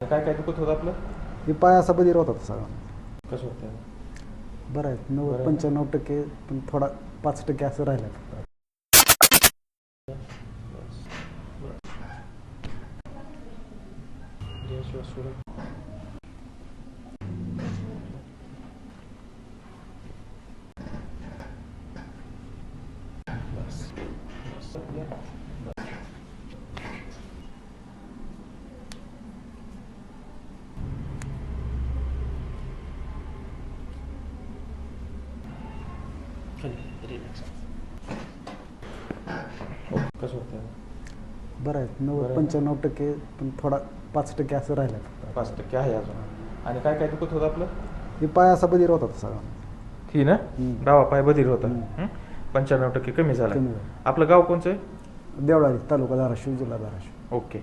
काय काय दुखत होतं आपलं? हे पाय असा बधीर होता सगळा. कसं होतं? बरं आहे, बरं आहे. 95% पण थोडा 5% असं राहिलं फक्त. कसं होतं? बरं आहे, बरं आहे. 95% पण थोडा 5% असं राहिलं फक्त. 5% आहे अजून. आणि काय काय दुखत होतं आपलं? हे पाय असा बधीर होता सगळा. ही ना डावा पाय बधीर होता. हम्म. 95% कमी झाला. कमी झाला. आपलं गाव कोणचं आहे? देवळाली, तालुका धाराशिव, जिल्हा धाराशिव. ओके.